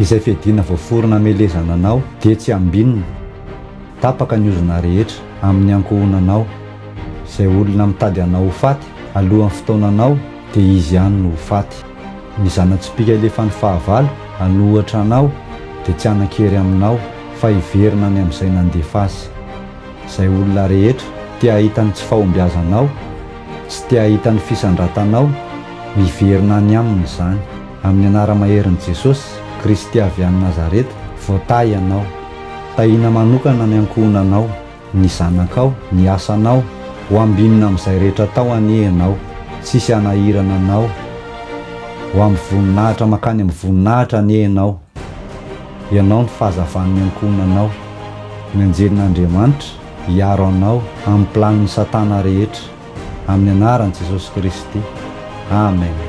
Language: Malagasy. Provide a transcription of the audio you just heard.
izay fiadiana voaforona amelezana anao dia tsy ambinina. Tapaka ny ozona rehetra amin'ny ankohonanao. Izay olona mitady anao ho faty alohan'ny fotoananao dia izy ihany no ho faty. Ny zana-tsipika ilefany fahavalo anohatra anao dia tsy hanan-kery aminao fa hiverina ny amin'izay nandefa azy. Izay olona rehetra tia hahita ny tsy fahombiazanao, tsy tia hahita ny fisandratanao, miverina ny aminy izany. Amin'ny anara-maherin'i Jesosy Kristy avy any Nazareta, voatahy ianao. Tahiana manokana ny ankohonanao, ny zanakao, ny asanao, ho ambinina amin'izay rehetra tao anehanao, tsisy hanahirana anao. Ho amin'ny voninahitra makany amin'ny voninahitra anehanao. Ianao ny fahazavan'ny ankohonanao. Ny anjelin'Andriamanitra hiaro anao amin'ny planin'ny Satana rehetra. Amin'ny anaran'i Jesosy Kristy. Amen.